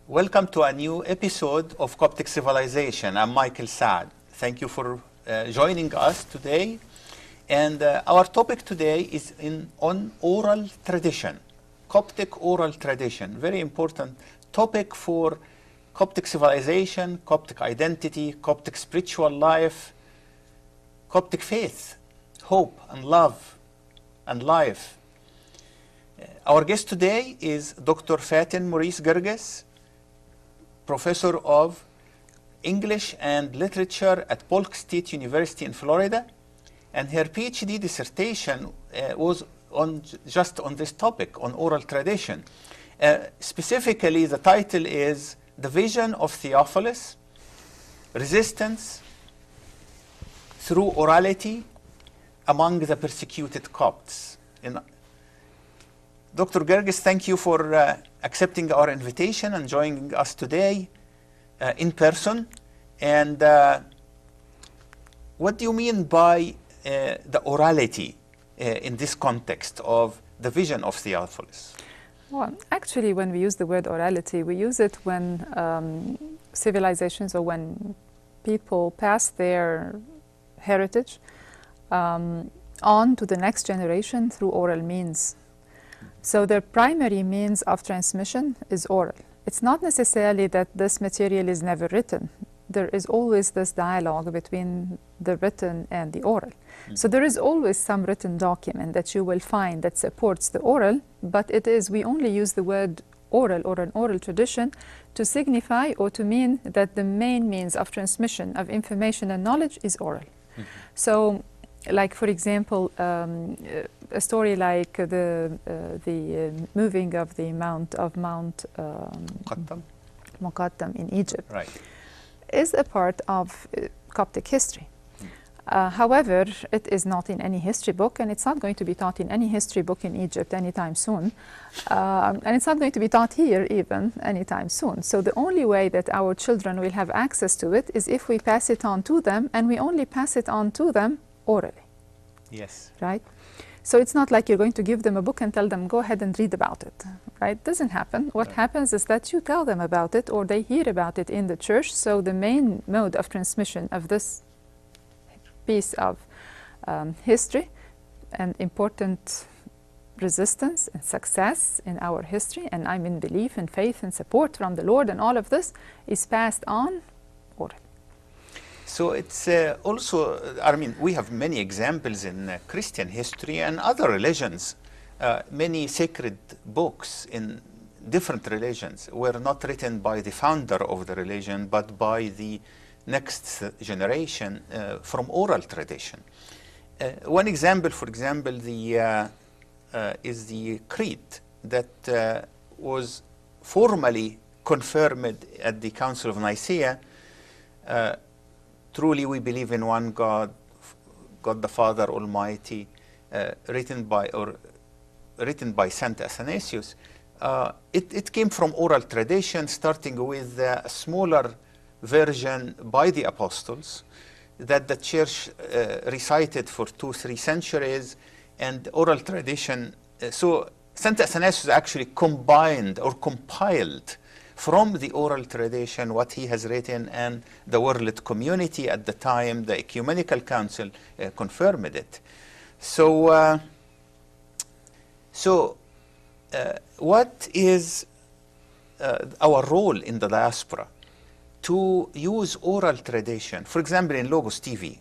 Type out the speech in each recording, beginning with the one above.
Welcome to a new episode of Coptic Civilization. I'm Michael Saad. Thank you for joining us today. And our topic today is on oral tradition, Coptic oral tradition. Very important topic for Coptic civilization, Coptic identity, Coptic spiritual life, Coptic faith, hope and love and life. Our guest today is Dr. Fatin Maurice Guirguis, Professor of English and Literature at Polk State University in Florida, and her PhD dissertation was just on this topic, on oral tradition. Specifically, the title is The Vision of Theophilus, Resistance Through Orality Among the Persecuted Copts. Dr. Guirguis, thank you for accepting our invitation and joining us today in person. And what do you mean by the orality in this context of the vision of Theophilus? Well, actually, when we use the word orality, we use it when civilizations or when people pass their heritage on to the next generation through oral means. So their primary means of transmission is oral. It's not necessarily that this material is never written. There is always this dialogue between the written and the oral. So there is always some written document that you will find that supports the oral, but we only use the word oral or an oral tradition to signify or to mean that the main means of transmission of information and knowledge is oral. So, like for example, a story like the moving of the Mount Muqattam in Egypt, right, is a part of Coptic history. However, it is not in any history book, and it's not going to be taught in any history book in Egypt anytime soon. And it's not going to be taught here even anytime soon. So the only way that our children will have access to it is if we pass it on to them, and we only pass it on to them orally. Yes. Right? So it's not like you're going to give them a book and tell them, go ahead and read about it. Right? It doesn't happen. What happens is that you tell them about it or they hear about it in the church. So the main mode of transmission of this piece of history and important resistance and success in our history, and I'm in belief and faith and support from the Lord, and all of this is passed on orally. So it's also, I mean, we have many examples in Christian history and other religions. Many sacred books in different religions were not written by the founder of the religion, but by the next generation from oral tradition. One example, for example, is the creed that was formally confirmed at the Council of Nicaea. Truly we believe in one God, God the Father Almighty, written by Saint Athanasius. It came from oral tradition, starting with a smaller version by the apostles that the church recited for 2-3 centuries, and oral tradition. So Saint Athanasius actually combined or compiled from the oral tradition what he has written, and the world community at the time, the Ecumenical Council, confirmed it. So, what is our role in the diaspora to use oral tradition? For example, in Logos TV,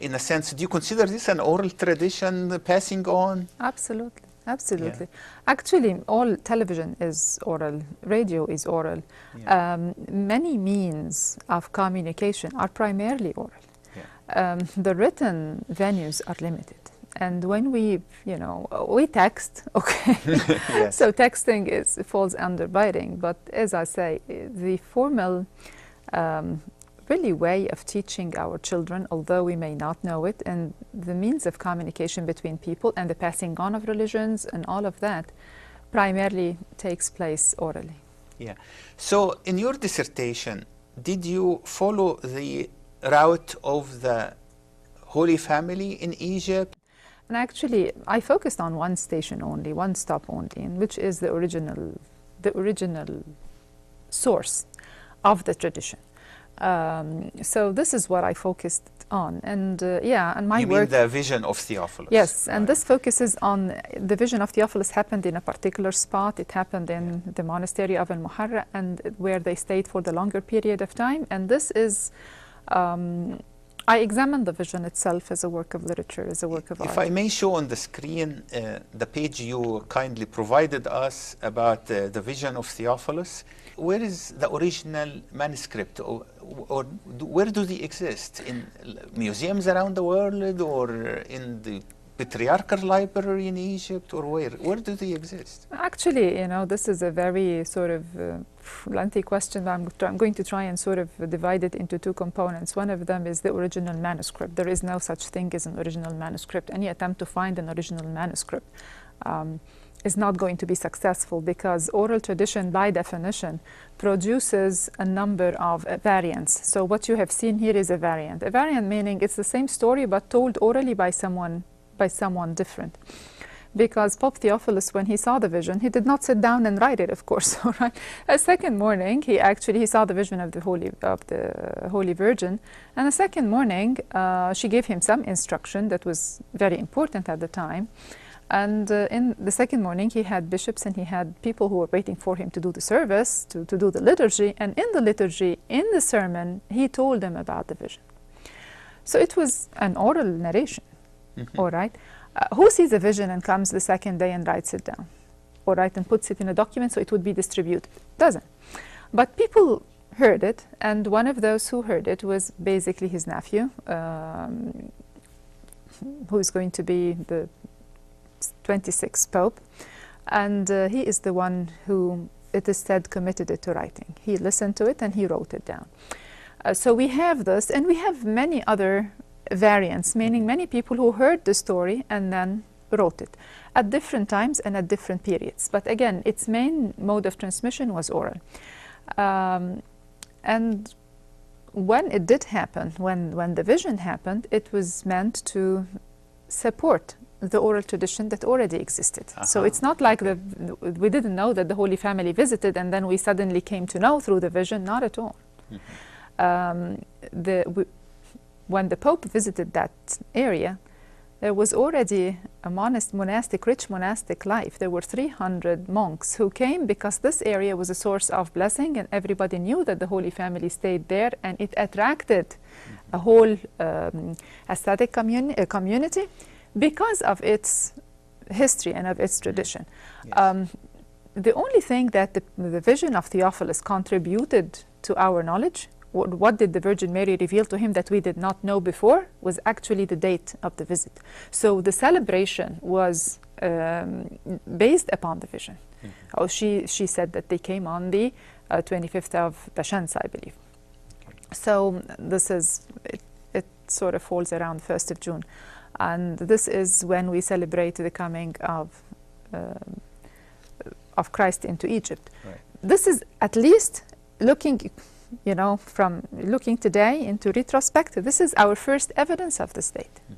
in a sense, do you consider this an oral tradition passing on? Absolutely, absolutely. Yeah. Actually, all television is oral, radio is oral. Yeah. Many means of communication are primarily oral. Yeah. The written venues are limited. And when we text, okay. Yes. So texting falls under writing. But as I say, the formal really way of teaching our children, although we may not know it, and the means of communication between people and the passing on of religions and all of that primarily takes place orally. Yeah. So in your dissertation, did you follow the route of the Holy Family in Egypt? And actually, I focused on one station only, one stop only, which is the original source of the tradition. So this is what I focused on, and and my you work. You mean the Vision of Theophilus? Yes, and this focuses on the Vision of Theophilus. Happened in a particular spot. It happened in the monastery of Al-Muharra, and where they stayed for the longer period of time. And this is. I examined the vision itself as a work of literature, as a work of art. If I may show on the screen the page you kindly provided us about the Vision of Theophilus, where is the original manuscript, or where do they exist? In museums around the world, or in the Patriarchal Library in Egypt, or where? Where do they exist? Actually, this is a very sort of lengthy question. I'm going to try and sort of divide it into two components. One of them is the original manuscript. There is no such thing as an original manuscript. Any attempt to find an original manuscript is not going to be successful, because oral tradition, by definition, produces a number of variants. So what you have seen here is a variant. A variant meaning it's the same story but told orally by someone different. Because Pope Theophilus, when he saw the vision, he did not sit down and write it, of course. All right. A second morning, he saw the vision of the Holy Virgin, and the second morning, she gave him some instruction that was very important at the time. And in the second morning, he had bishops and he had people who were waiting for him to do the service, to do the liturgy. And in the liturgy, in the sermon, he told them about the vision. So it was an oral narration. Mm-hmm. All right. Who sees a vision and comes the second day and writes it down? All right, and puts it in a document so it would be distributed? Doesn't. But people heard it, and one of those who heard it was basically his nephew, who is going to be the 26th Pope. And he is the one who, it is said, committed it to writing. He listened to it and he wrote it down. So we have this, and we have many other variants, meaning many people who heard the story and then wrote it at different times and at different periods. But again, its main mode of transmission was oral. And when it did happen, when the vision happened, it was meant to support the oral tradition that already existed. So it's not like we didn't know that the Holy Family visited and then we suddenly came to know through the vision, not at all. Mm-hmm. When the Pope visited that area, there was already a rich monastic life. There were 300 monks who came because this area was a source of blessing, and everybody knew that the Holy Family stayed there, and it attracted a whole ascetic community because of its history and of its tradition. Yes. The only thing that the Vision of Theophilus contributed to our knowledge, what did the Virgin Mary reveal to him that we did not know before, was actually the date of the visit. So the celebration was based upon the vision. Mm-hmm. She said that they came on the 25th of Tashans, I believe. Okay. So this is, it sort of falls around 1st of June. And this is when we celebrate the coming of Christ into Egypt. Right. This is at least looking, from looking today into retrospect, this is our first evidence of this date. Mm-hmm.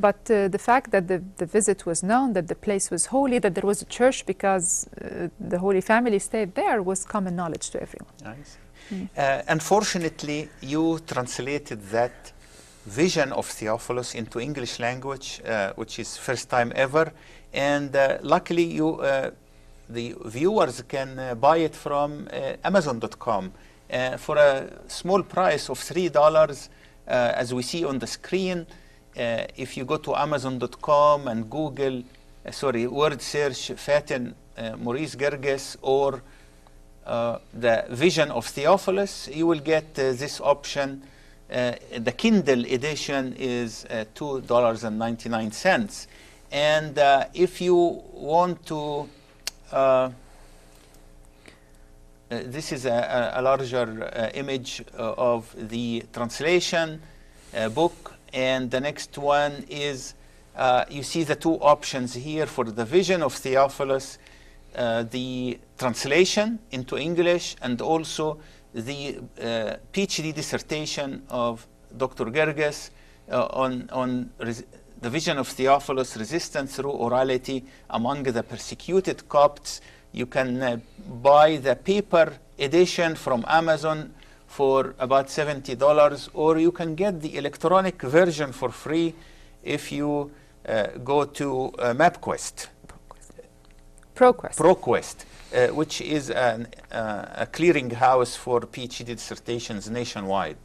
But the fact that the visit was known, that the place was holy, that there was a church because the Holy Family stayed there, was common knowledge to everyone. Nice. Unfortunately, you translated that Vision of Theophilus into English language, which is first time ever, and luckily you, the viewers can buy it from Amazon.com for a small price of $3. as we see on the screen. If you go to Amazon.com and Google, word search Fatin, Maurice Guirguis, or the Vision of Theophilus, you will get this option. The Kindle edition is $2.99. And if you want to, this is a larger image of the translation book. And the next one is, you see the two options here for the Vision of Theophilus, the translation into English, and also the PhD dissertation of Dr. Guirguis on the Vision of Theophilus, Resistance Through Orality Among the Persecuted Copts. You can buy the paper edition from Amazon for about $70, or you can get the electronic version for free if you go to MapQuest. ProQuest, which is a clearinghouse for PhD dissertations nationwide.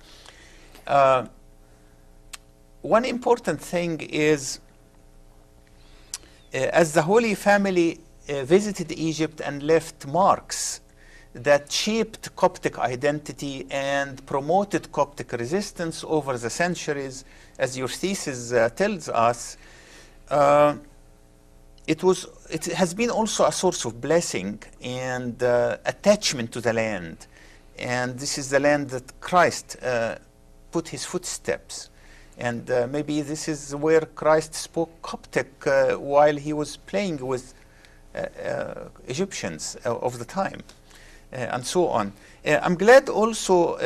One important thing is, as the Holy Family visited Egypt and left marks that shaped Coptic identity and promoted Coptic resistance over the centuries, as your thesis tells us, it has been also a source of blessing and attachment to the land. And this is the land that Christ put his footsteps. And maybe this is where Christ spoke Coptic while he was playing with Egyptians of the time, and so on. I'm glad also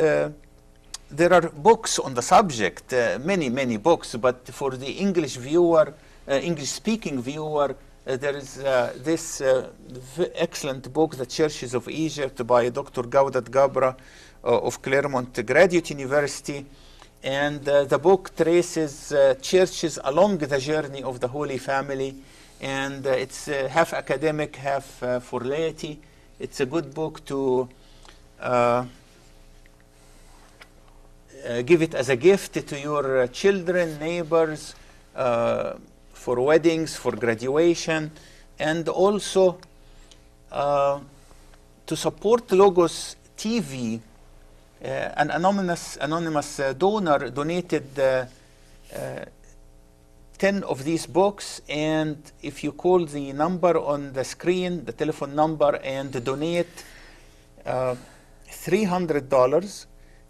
there are books on the subject, many books, but for the English viewer, English-speaking viewer, there is this excellent book, The Churches of Egypt, by Dr. Gaudat Gabra of Claremont Graduate University. And the book traces churches along the journey of the Holy Family, and it's half academic, half for laity. It's a good book to give it as a gift to your children, neighbors, for weddings, for graduation, and also to support Logos TV. An anonymous donor donated 10 of these books, and if you call the number on the screen, the telephone number, and donate $300,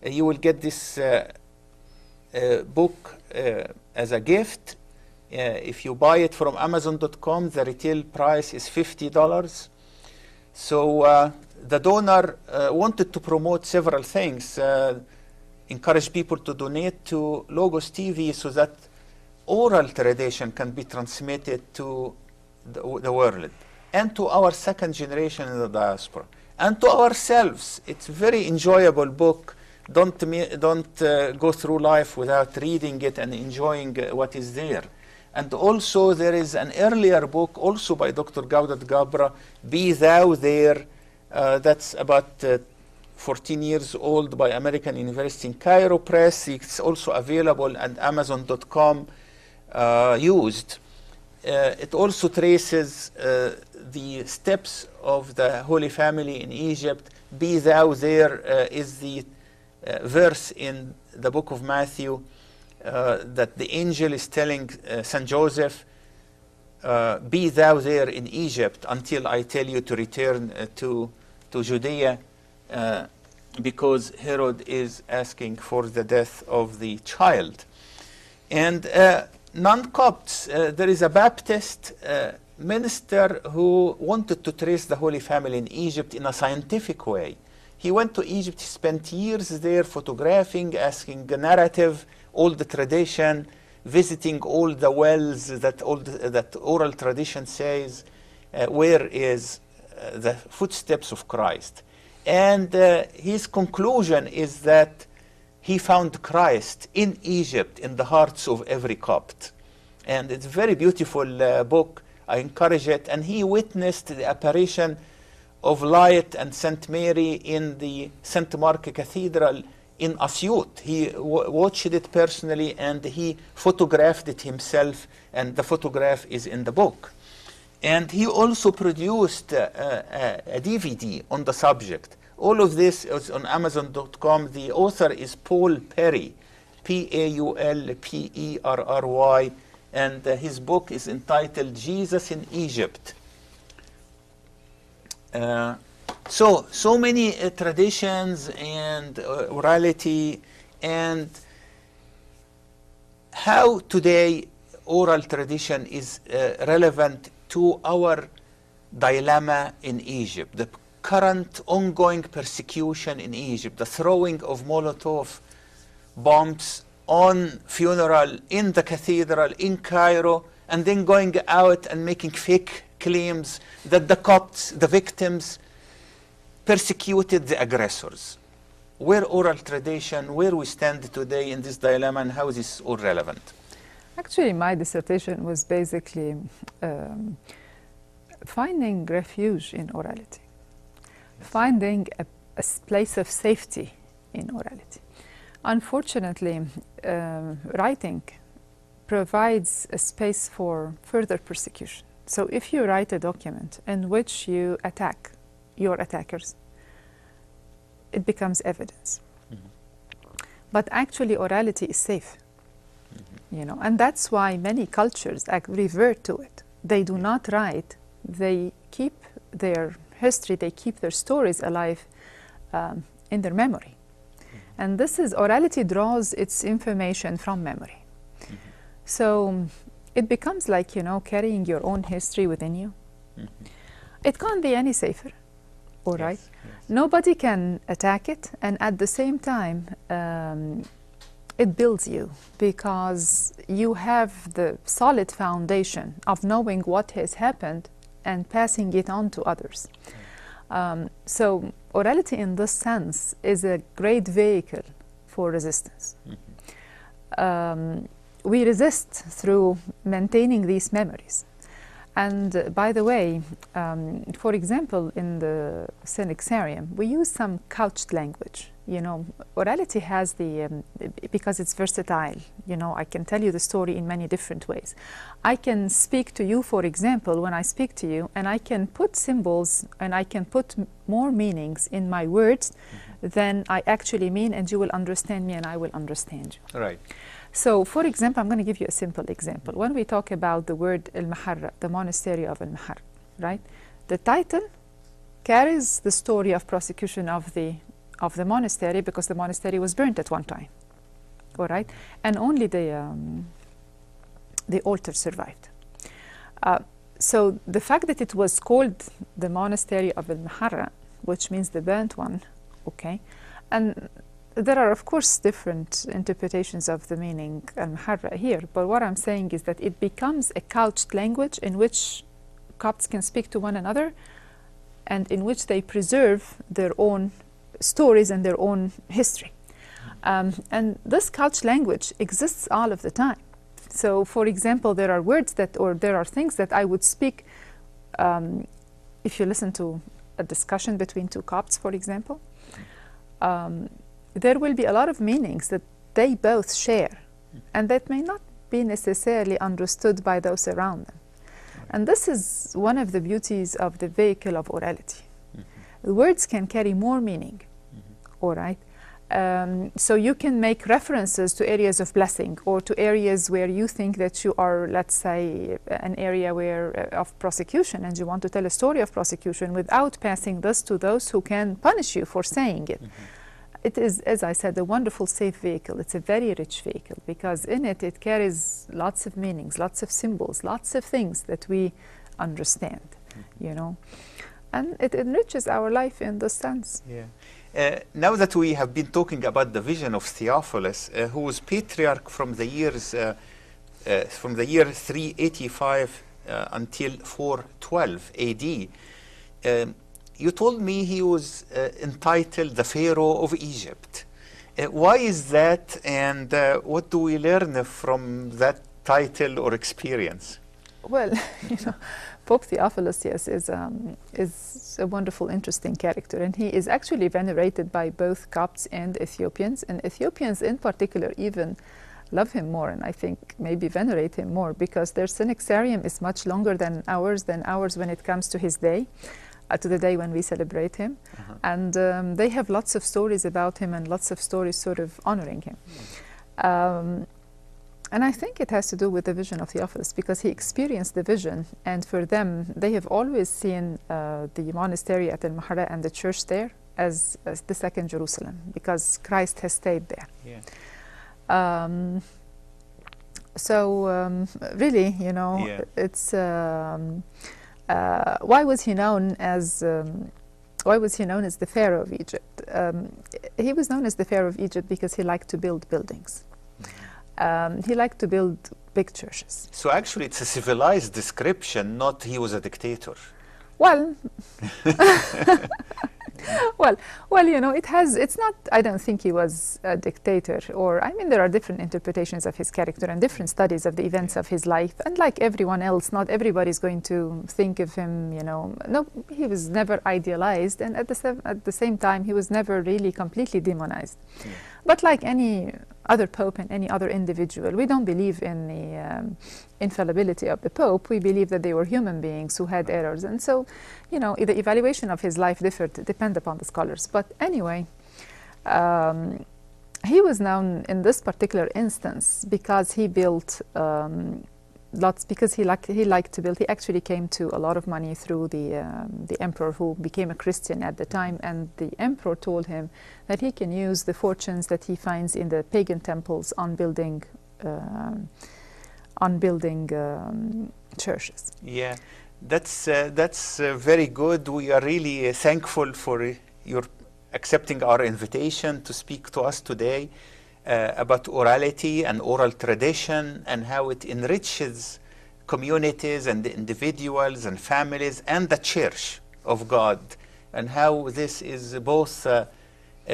you will get this book as a gift. If you buy it from Amazon.com, the retail price is $50. So the donor wanted to promote several things, encourage people to donate to Logos TV so that oral tradition can be transmitted to the world, and to our second generation in the diaspora, and to ourselves. It's a very enjoyable book. Don't go through life without reading it and enjoying what is there. And also there is an earlier book also by Dr. Gaudat Gabra, Be Thou There, that's about 14 years old, by American University in Cairo Press. It's also available at Amazon.com used. It also traces the steps of the Holy Family in Egypt. Be Thou There is the verse in the book of Matthew that the angel is telling St. Joseph, be thou there in Egypt until I tell you to return to Judea, because Herod is asking for the death of the child. And non-Copts, there is a Baptist minister who wanted to trace the Holy Family in Egypt in a scientific way. He went to Egypt, he spent years there photographing, asking the narrative, all the tradition, visiting all the wells that oral tradition says, where is the footsteps of Christ. And his conclusion is that he found Christ in Egypt, in the hearts of every Copt. And it's a very beautiful book. I encourage it. And he witnessed the apparition of light and St. Mary in the St. Mark Cathedral in Asyut. He watched it personally, and he photographed it himself, and the photograph is in the book. And he also produced a DVD on the subject. All of this is on Amazon.com. The author is Paul Perry, Paulperry, and his book is entitled Jesus in Egypt. So many traditions and orality, and how today oral tradition is relevant to our dilemma in Egypt, the current ongoing persecution in Egypt, the throwing of Molotov bombs on funeral in the cathedral in Cairo, and then going out and making fake claims that the Copts, the victims, persecuted the aggressors. Where oral tradition, where we stand today in this dilemma, and how is this all relevant? Actually, my dissertation was basically finding refuge in orality, finding a place of safety in orality. Unfortunately, writing provides a space for further persecution. So if you write a document in which you attack your attackers, it becomes evidence. But actually, orality is safe. You know, and that's why many cultures revert to it. They do not write, they keep their history, they keep their stories alive in their memory. And this is, orality draws its information from memory. So it becomes like, you know, carrying your own history within you. It can't be any safer, all right? Yes. Nobody can attack it, and at the same time, it builds you, because you have the solid foundation of knowing what has happened and passing it on to others. So orality in this sense is a great vehicle for resistance. We resist through maintaining these memories. And by the way, for example, in the Synaxarium, we use some couched language. You know, orality has the, because it's versatile, you know, I can tell you the story in many different ways. I can speak to you, for example, when I speak to you, and I can put symbols and I can put more meanings in my words than I actually mean, and you will understand me and I will understand you. Right. So, for example, I'm going to give you a simple example. When we talk about the word Al-Maharra, the monastery of Al-Maharra, right? The title carries the story of prosecution of the monastery, because the monastery was burnt at one time, all right? And only the altar survived. So the fact that it was called the monastery of Al-Maharra, which means the burnt one, okay? And there are, of course, different interpretations of the meaning Al-Maharra here, but what I'm saying is that it becomes a couched language in which Copts can speak to one another, and in which they preserve their own stories and their own history. And this couched language exists all of the time. So, for example, there are words that, or there are things that I would speak, if you listen to a discussion between two Copts, for example, there will be a lot of meanings that they both share, and that may not be necessarily understood by those around them. And this is one of the beauties of the vehicle of orality. The words can carry more meaning, all right? So you can make references to areas of blessing, or to areas where you think that you are, let's say, an area where of prosecution, and you want to tell a story of prosecution without passing this to those who can punish you for saying it. It is, as I said, a wonderful safe vehicle. It's a very rich vehicle, because in it, it carries lots of meanings, lots of symbols, lots of things that we understand, you know. And it enriches our life in this sense. Yeah. Now that we have been talking about the vision of Theophilus, who was patriarch from the year 385 until 412 AD, you told me he was entitled the Pharaoh of Egypt. Why is that, and what do we learn from that title or experience? Well, you know, Pope Theophilus, yes, is a wonderful, interesting character, and he is actually venerated by both Copts and Ethiopians, and Ethiopians in particular even love him more, and I think maybe venerate him more, because their synaxarium is much longer than ours when it comes to his day, to the day when we celebrate him. And they have lots of stories about him and lots of stories sort of honoring him. And I think it has to do with the vision of Theophilus, because he experienced the vision, and for them, they have always seen the monastery at Al-Mahra and the church there as the second Jerusalem, because Christ has stayed there. Yeah. Really, you know, Yeah. it's why was he known as the Pharaoh of Egypt? He was known as the Pharaoh of Egypt because he liked to build buildings. He liked to build big churches. So actually it's a civilized description, not he was a dictator. Well, well, you know, it's not, I don't think he was a dictator, or, I mean, there are different interpretations of his character and different studies of the events of his life, and like everyone else, not everybody's going to think of him, you know, no, he was never idealized, and at the same time, he was never really completely demonized. Yeah. But like any other pope and any other individual, we don't believe in the infallibility of the pope. We believe that they were human beings who had errors, and so, you know, the evaluation of his life depend upon the scholars. But anyway, he was known in this particular instance because he built because he liked to build. He actually came to a lot of money through the emperor, who became a Christian at the time, and the emperor told him that he can use the fortunes that he finds in the pagan temples on building churches. Yeah, that's very good. We are really thankful for your accepting our invitation to speak to us today about orality and oral tradition, and how it enriches communities and individuals and families and the Church of God, and how this is both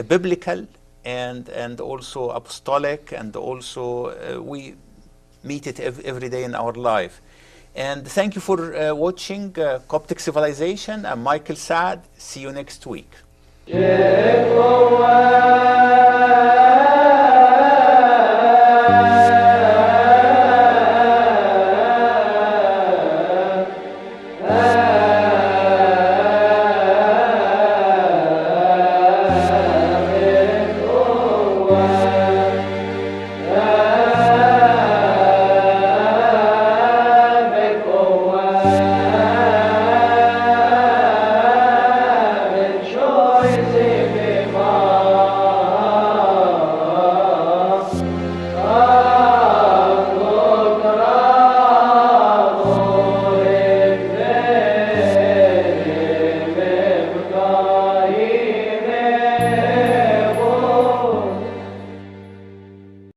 biblical and also apostolic, and also we meet it every day in our life. And thank you for watching Coptic Civilization. I'm Michael Saad. See you next week.